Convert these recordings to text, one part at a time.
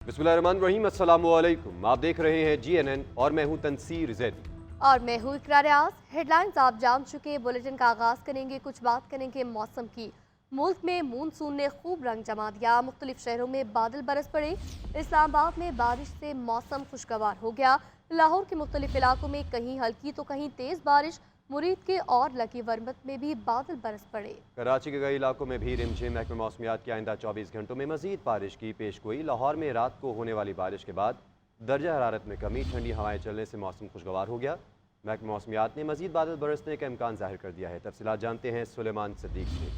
बिस्मिल्लाहिर्रहमानिर्रहीम, अस्सलाम वालेकुम। आप देख रहे हैं GNN और मैं हूं तनसीर ज़ैदी। और मैं हूँ इकरा रियाज। हेडलाइंस आप जान चुके। बुलेटिन का आगाज़ करेंगे, कुछ बात करेंगे मौसम की। मुल्क में मानसून ने खूब रंग जमा दिया, मुख्तलिफ शहरों में बादल बरस पड़े। इस्लामाबाद में बारिश से मौसम खुशगवार हो गया। लाहौर के मुख्तलिफ इलाकों में कहीं हल्की तो कहीं तेज़ बारिश। मुरीद के और लकी वर्मत में भी बादल बरस पड़े। कराची के कई इलाकों में भी रिमझिम। महकमे मौसमियात की आइंदा 24 घंटों में मजीद बारिश की पेशगोई। लाहौर में रात को होने वाली बारिश के बाद दर्जा हरारत में कमी, ठंडी हवाएं चलने से मौसम खुशगवार हो गया। महकमे मौसमियात ने मजीद बादल बरसने का इम्कान जाहिर कर दिया है। तफसीलात जानते हैं सुलेमान सिद्दीक से।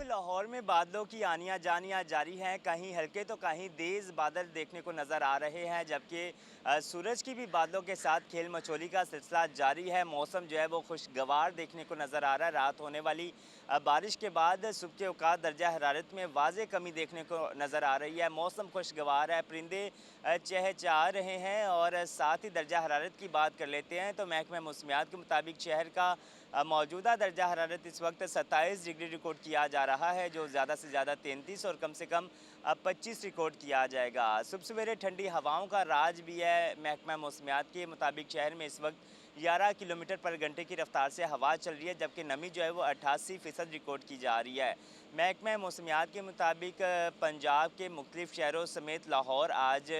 लाहौर में बादलों की आनियाँ जानियाँ जारी हैं। कहीं हल्के तो कहीं तेज़ बादल देखने को नज़र आ रहे हैं, जबकि सूरज की भी बादलों के साथ खेल मचोली का सिलसिला जारी है। मौसम जो है वो खुशगवार देखने को नज़र आ रहा है। रात होने वाली बारिश के बाद सुबह के औकात दर्जा हरारत में वाज़े कमी देखने को नज़र आ रही है। मौसम खुशगवार है, परिंदे चहचहा रहे हैं। और साथ ही दर्जा हरारत की बात कर लेते हैं तो महकमा मौसमियात के मुताबिक शहर का मौजूदा दर्जा हरारत इस वक्त 27 डिग्री रिकॉर्ड किया जा रहा है, जो ज़्यादा से ज़्यादा 33 और कम से कम 25 रिकॉर्ड किया जाएगा। सुबह सवेरे ठंडी हवाओं का राज भी है। महकमा मौसमियात के मुताबिक शहर में इस वक्त 11 किलोमीटर पर घंटे की रफ्तार से हवा चल रही है, जबकि नमी जो है वो 88% रिकॉर्ड की जा रही है। महकमा मौसमियात के मुताबिक पंजाब के मुख्तलिफ शहरों समेत लाहौर आज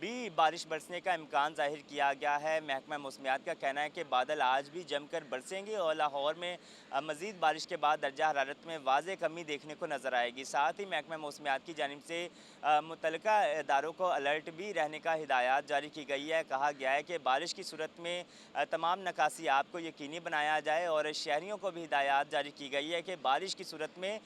भी बारिश बरसने का इम्कान जाहिर किया गया है। महकमा मौसमियात का कहना है कि बादल आज भी जमकर बरसेंगे और लाहौर में मज़ीद बारिश के बाद दर्जा हरारत में वाज़े कमी देखने को नज़र आएगी। साथ ही महकमा मौसमियात की जानिब से मुतल्लिका इदारों को अलर्ट भी रहने का हिदायत जारी की गई है। कहा गया है कि बारिश की सूरत में तमाम नकासियात को यकीनी बनाया जाए और शहरियों को भी हिदायत जारी की गई है कि बारिश की सूरत में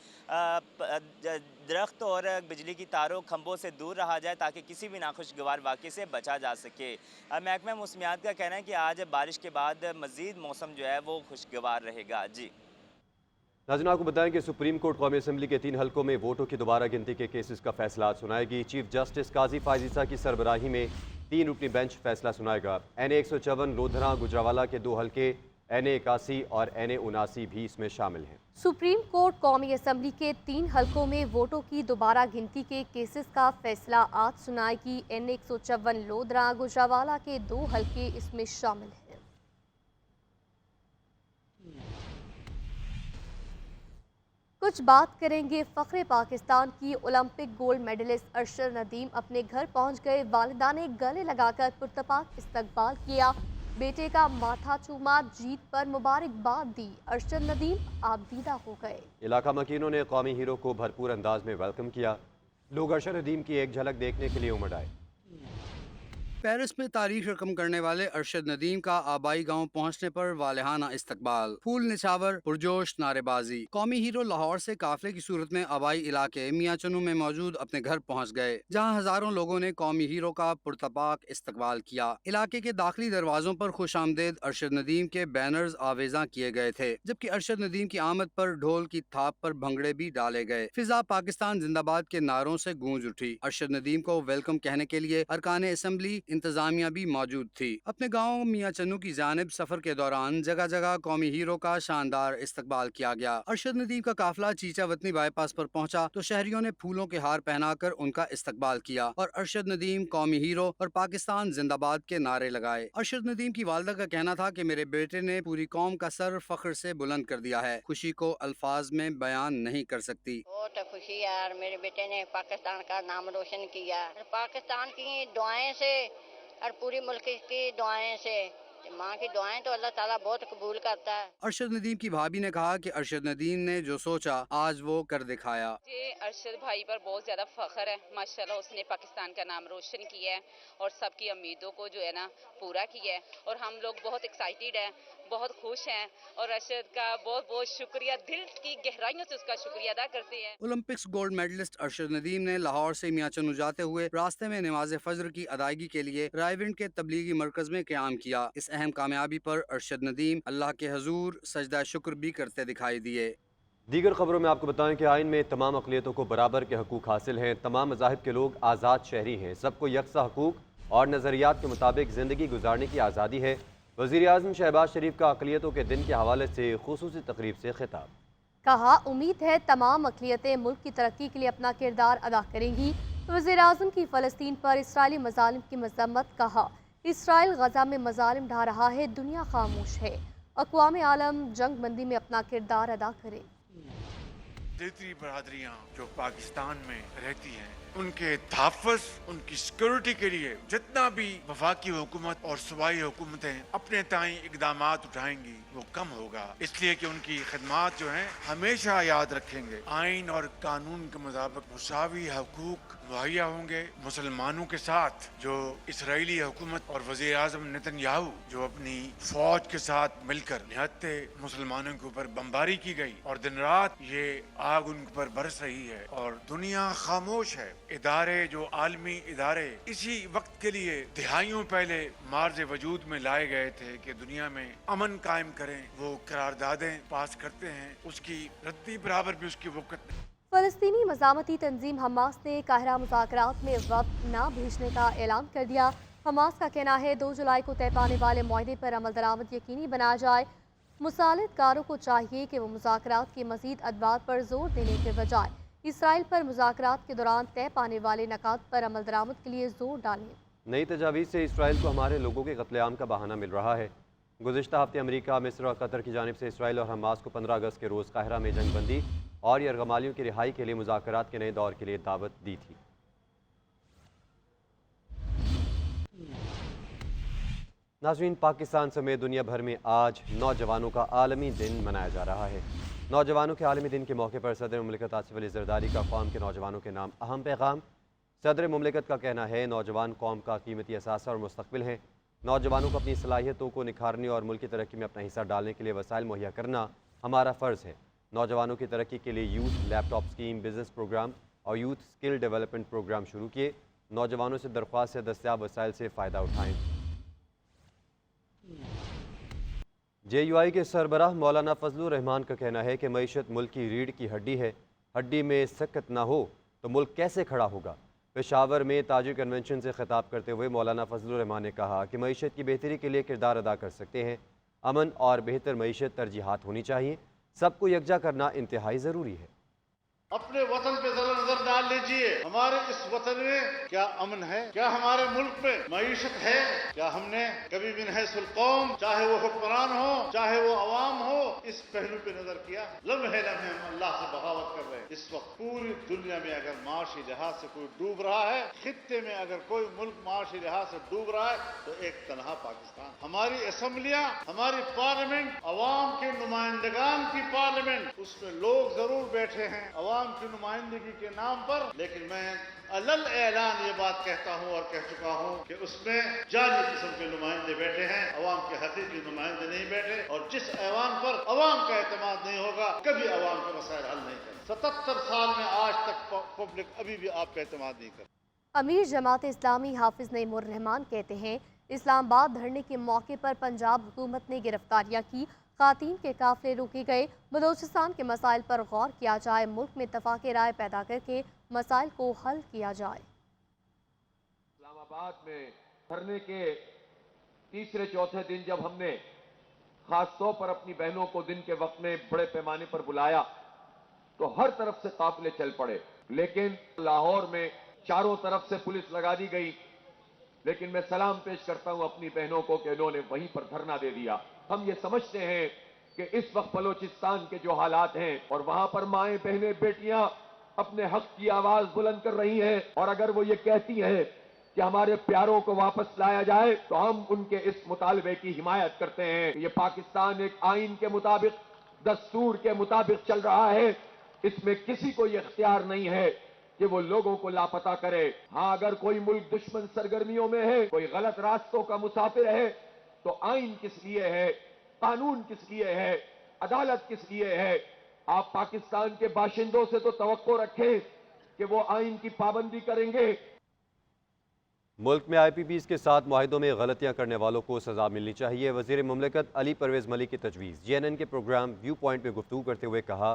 दरख्त और बिजली की तारों खंभों से दूर रहा जाए, ताकि किसी भी नाखुशगवार वाक़े से बचा जा सके। महकमा मौसमियात का कहना है कि आज बारिश के बाद मज़ीद मौसम जो है वो खुशगवार रहेगा। जी नाज़रीन, आपको बताएं कि सुप्रीम कोर्ट कौमी असम्बली के 3 हलकों में वोटों की दोबारा गिनती के केसेस का फैसला आज सुनाएगी। चीफ जस्टिस काजी फायजीसा की सरबराही में 3 रुकनी बेंच फैसला सुनाएगा। NA 154 लोधरा गुजरावाला के 2 हलके NA 81 और NA 79 भी इसमें शामिल हैं। सुप्रीम कोर्ट कौमी असम्बली के 3 हलकों में वोटों की दोबारा गिनती के केसेस का फैसला आज सुनाएगी। NA 154 लोधरा गुजरावाला के 2 हलके इसमें शामिल हैं। कुछ बात करेंगे फ़ख्रे पाकिस्तान की। Olympic gold medallist Arshad Nadeem अपने घर पहुंच गए। वालिदा ने गले लगाकर पुरतपाक इस्तकबाल किया। बेटे का माथा चूमा, जीत पर मुबारकबाद दी। अरशद नदीम आबदीदा हो गए। इलाका मकीनों ने कौमी हीरो को भरपूर अंदाज में वेलकम किया। लोग अरशद नदीम की एक झलक देखने के लिए उमड़ आए। पेरिस में तारीख रकम करने वाले अरशद नदीम का आबाई गांव पहुंचने पर वालेहाना इस्तकबाल, फूल निछावर, पुरजोश नारेबाजी। कौमी हीरो लाहौर से काफिले की सूरत में आबाई इलाके मियां चन्नू में मौजूद अपने घर पहुंच गए, जहां हजारों लोगों ने कौमी हीरो का पुरतपाक इस्तकबाल किया। इलाके के दाखिली दरवाजों पर खुश आमदेद अरशद नदीम के बैनर्स आवेजा किए गए थे, जबकि अरशद नदीम की आमद पर ढोल की थाप पर भंगड़े भी डाले गए। फिजा पाकिस्तान जिंदाबाद के नारों से गूंज उठी। अरशद नदीम को वेलकम कहने के लिए अरकान असम्बली इंतजामिया भी मौजूद थी। अपने गाँव मियां चन्नू की जानिब सफर के दौरान जगह जगह कौमी हीरो का शानदार इस्तकबाल किया गया। अरशद नदीम का काफिला चीचा वतनी बाईपास पर पहुंचा तो शहरियों ने फूलों के हार पहनाकर उनका इस्तकबाल किया और अरशद नदीम, कौमी हीरो और पाकिस्तान जिंदाबाद के नारे लगाए। अरशद नदीम की वालदा का कहना था कि मेरे बेटे ने पूरी कौम का सर फख्र से बुलंद कर दिया है। खुशी को अल्फाज में बयान नहीं कर सकती। बहुत खुशी है यार, मेरे बेटे ने पाकिस्तान का नाम रोशन किया। पाकिस्तान की दुआएं से और पूरी मुल्क की दुआएं से, माँ की दुआएं तो अल्लाह ताला बहुत कबूल करता है। अरशद नदीम की भाभी ने कहा कि अरशद नदीम ने जो सोचा आज वो कर दिखाया। ये अरशद भाई पर बहुत ज़्यादा फ़ख्र है। माशाल्लाह उसने पाकिस्तान का नाम रोशन किया है और सबकी उम्मीदों को जो है ना पूरा किया है, और हम लोग बहुत एक्साइटेड हैं, बहुत खुश हैं और अरशद का बहुत बहुत शुक्रिया, दिल की गहराइयों से उसका शुक्रिया अदा करते हैं। Olympics gold medallist Arshad Nadeem ने लाहौर से मियां चन्नू जाते हुए रास्ते में नमाज फजर की अदायगी के लिए रायविंड के तबलीगी मरकज में क़याम किया। इस अहम कामयाबी पर अरशद नदीम अल्लाह के हजूर सजदा शुक्र भी करते दिखाई दिए। दीगर खबरों में आपको बताएं कि आइन में तमाम अक़लियतों को बराबर के हकूक़ हासिल हैं। तमाम मज़ाहिब के लोग आज़ाद शहरी हैं। सबको यकसा हकूक़ और नज़रियात के मुताबिक ज़िंदगी गुजारने की आज़ादी है। वज़ीर आज़म शहबाज शरीफ का अक़लियतों के दिन के हवाले से ख़ुसूसी तक़रीब से खिताब। कहा उम्मीद है तमाम अक़लियतें मुल्क की तरक्की के लिए अपना किरदार अदा करेंगी। वज़ीर-ए-आज़म की फ़लस्तीन पर इसराइली मज़ालिम की मज़म्मत। कहा इसराइल गज़ा में मज़ालिम ढा रहा है, दुनिया खामोश है। अक़वाम आलम जंग बंदी में अपना किरदार अदा करे। देती बरादरियाँ जो पाकिस्तान में रहती हैं, उनके तहफ़्फ़ुज़, उनकी सिक्योरिटी के लिए जितना भी वफाकी हुकूमत और सूबाई हुकूमतें अपने ताईं इक़दामात उठाएंगी वो कम होगा, इसलिए कि उनकी खिदमात जो हैं हमेशा याद रखेंगे आइन और कानून के मुताबिक मुसावी हकूक मुहैया होंगे मुसलमानों के साथ। जो इसराइली हुकूमत और वज़ीर आज़म नेतन्याहू जो अपनी फौज के साथ मिलकर निहत्ते मुसलमानों के ऊपर बमबारी की गई और दिन रात ये आग उन पर बरस रही है और दुनिया खामोश है। इदारे जो आलमी इदारे इसी वक्त के लिए दिहाइयों पहले मार्ज वजूद में लाए गए थे कि दुनिया में अमन कायम करें, वो करारदादें पास करते हैं, उसकी रद्दी बराबर भी उसकी वक़्त नहीं। फ़लस्तीनी मज़ामती तंजीम हमास ने काहिरा मुज़ाकरात में वक्त न भेजने का ऐलान कर दिया। हमास का कहना है 2 जुलाई को तय पाने वाले मुआहदे पर अमल दरामद यकीनी बनाया जाए। मुसालिदकारों को चाहिए कि वो मुज़ाकरात के मज़ीद अदवार पर जोर देने के बजाय इसराइल पर मुज़ाकरात के दौरान तय पाने वाले नकात पर अमल दरामद के लिए जोर डालें। नई तजावीज़ से इसराइल को हमारे लोगों के कत्लेआम का बहाना मिल रहा है। गुज़िश्ता हफ्ते अमेरिका, मिस्र और कतर की जानिब से इसराइल और हमास को 15 अगस्त के रोज़ काहिरा में जंग बंदी और यरगमालियों की रिहाई के लिए मुज़ाकरात के नए दौर के लिए दावत दी थी। नाज़रीन, पाकिस्तान समेत दुनिया भर में आज नौजवानों का आलमी दिन मनाया जा रहा है। नौजवानों के आलमी दिन के मौके पर सदर मुमलिकत आसिफ अली ज़रदारी का कौम के नौजवानों के नाम अहम पैगाम। सदर मुमलिकत का कहना है नौजवान कौम का कीमती असासा और मुस्तक़बिल हैं। नौजवानों को अपनी सलाहियतों को निखारने और मुल्क की तरक्की में अपना हिस्सा डालने के लिए वसाइल मुहैया करना हमारा फ़र्ज़ है। नौजवानों की तरक्की के लिए youth laptop scheme, business programme और यूथ स्किल डेवलपमेंट प्रोग्राम शुरू किए। नौजवानों से दरख्वास्त है दस्तियाब वसाइल से फ़ायदा उठाएँ। JUI के सरबराह मौलाना फजलुर रहमान का कहना है कि मईशत मुल्क की रीढ़ की हड्डी है, हड्डी में सकत ना हो तो मुल्क कैसे खड़ा होगा। पेशावर में ताजिर कन्वेंशन से खिताब करते हुए मौलाना फजलुर रहमान ने कहा कि मईशत की बेहतरी के लिए किरदार अदा कर सकते हैं। अमन और बेहतर मईशत तरजीहात होनी चाहिए। सबको यकजा करना इंतहाई ज़रूरी है। अपने वतन पे जरा नजर डाल लीजिए, हमारे इस वतन में क्या अमन है? क्या हमारे मुल्क में मईशत है? क्या हमने कभी भी नहसुल कौम, चाहे वो हुक्मरान हो चाहे वो अवाम हो, इस पहलू पे नजर किया? लम्हे लम्हे हम अल्लाह से बगावत कर रहे हैं। इस वक्त पूरी दुनिया में अगर माशी लिहाज से कोई डूब रहा है, खित्ते में अगर कोई मुल्क माशी लिहाज से डूब रहा है तो एक तनहा पाकिस्तान। हमारी असम्बलियां, हमारी पार्लियामेंट, अवाम के नुमाइंदगान की पार्लियामेंट, उसमें लोग जरूर बैठे हैं अवाम की नुमाइंदगी के नाम पर, लेकिन मैं अलल ऐलान ये बात कहता हूँ और कह चुका हूँ कि उसमें जाली किस्म के नुमाइंदे बैठे हैं, अवाम के हकीकी नुमाइंदे नहीं बैठे। और जिस ऐवान पर अवाम का एतमाद नहीं होगा, कभी अवाम के मसाइल हल नहीं कर। 77 साल में आज तक पब्लिक अभी भी आपका एतमाद नहीं कर। अमीर जमात इस्लामी हाफिज नईमुर रहमान कहते हैं इस्लामाबाद धरने के मौके पर पंजाब हुकूमत ने गिरफ्तारियां की, खातीन के काफिले रोके गए। बलोचिस्तान के मसाइल पर गौर किया जाए, मुल्क में इत्तफाक राय पैदा करके मसाइल को हल किया जाए। इस्लामाबाद में धरने के तीसरे चौथे दिन जब हमने खास तौर पर अपनी बहनों को दिन के वक्त में बड़े पैमाने पर बुलाया तो हर तरफ से काफिले चल पड़े, लेकिन लाहौर में चारों तरफ से पुलिस लगा दी गई। लेकिन मैं सलाम पेश करता हूं अपनी बहनों को कि उन्होंने वहीं पर धरना दे दिया। हम ये समझते हैं कि इस वक्त बलोचिस्तान के जो हालात हैं और वहां पर माएं, बहनें, बेटियां अपने हक की आवाज बुलंद कर रही हैं और अगर वो ये कहती हैं कि हमारे प्यारों को वापस लाया जाए तो हम उनके इस मुतालबे की हिमायत करते हैं। ये पाकिस्तान एक आइन के मुताबिक, दस्तूर के मुताबिक चल रहा है। इसमें किसी को ये इख्तियार नहीं है कि वो लोगों को लापता करे। हाँ, अगर कोई मुल्क दुश्मन सरगर्मियों में है, कोई गलत रास्तों का मुसाफिर है, तो आइन किस लिए है, कानून किस लिए है, अदालत किस लिए है? आप पाकिस्तान के बाशिंदों से तो तवक्को रखें कि वो आइन की पाबंदी करेंगे। मुल्क में IPPs के साथ मुआहिदों में गलतियां करने वालों को सजा मिलनी चाहिए। वज़ीर मुमलिकत अली परवेज़ मलिक की तजवीज़। JNN के प्रोग्राम व्यू पॉइंट में गुफ्तगू करते हुए कहा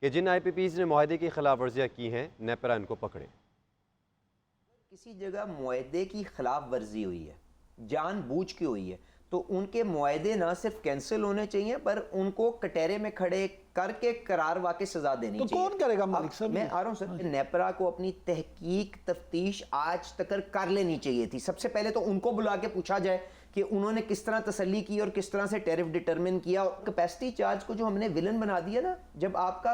कि जिन IPPs ने मुआहिदे की खिलाफ वर्जियाँ की हैं, नेपरा इनको पकड़े। किसी जगह मुआहिदे की खिलाफ वर्जी हुई है, जानबूझ के हुई है, तो उनके मुआहिदे ना सिर्फ कैंसिल होने चाहिए पर उनको कटहरे में खड़े کر کے قرار واقع سزا دینی تو چاہیے. کون کرے گا ملک صاحب؟ میں آ رہا ہوں سر. نیپرا کو اپنی تحقیق تفتیش آج تک کر لینی چاہیے تھی. سب سے پہلے تو ان کو بلا کے پوچھا جائے کہ انہوں نے کس طرح تسلی کی اور کس طرح سے ٹیرف ڈیٹرمن کیا. کیپیسٹی چارج کو جو ہم نے ولن بنا دیا نا, جب آپ کا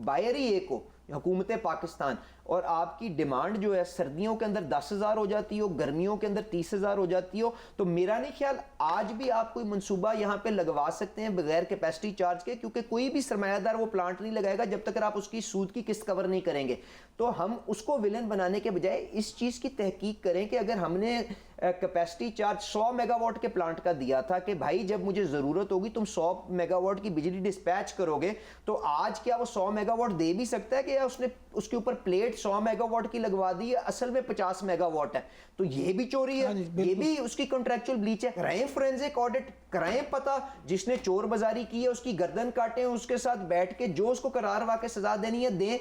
بائر ہی ایک ہو حکومت پاکستان اور آپ کی ڈیمانڈ جو ہے سردیوں کے اندر 10,000 ہو جاتی ہو, گرمیوں کے اندر 30,000 ہو جاتی ہو, تو میرا نہیں خیال آج بھی آپ کوئی منصوبہ یہاں پہ لگوا سکتے ہیں بغیر کیپیسٹی چارج کے, کیونکہ کوئی بھی سرمایہ دار وہ پلانٹ نہیں لگائے گا جب تک آپ اس کی سود کی قسط کور نہیں کریں گے. تو ہم اس کو ولن بنانے کے بجائے اس چیز کی تحقیق کریں کہ اگر ہم نے کیپیسٹی چارج 100 میگا واٹ کے پلانٹ کا دیا تھا کہ بھائی جب مجھے ضرورت ہوگی تم 100 میگا واٹ کی بجلی ڈسپیچ کرو گے, تو آج کیا وہ 100 میگا واٹ دے بھی سکتا ہے کہ اس نے اس کے اوپر پلیٹ 100 میگا واٹ کی لگوا دی ہے, اصل میں 50 میگا واٹ ہے, تو یہ بھی چوری ہے, یہ بھی اس کی کنٹریکچوئل بلیچ ہے. کرائیں فورینزک آڈٹ, کرائیں پتہ, جس نے چور بازاری کی ہے اس کی گردن کاٹیں, اس کے ساتھ بیٹھ کے جو اس کو قرار واقع سزا دینی ہے دیں.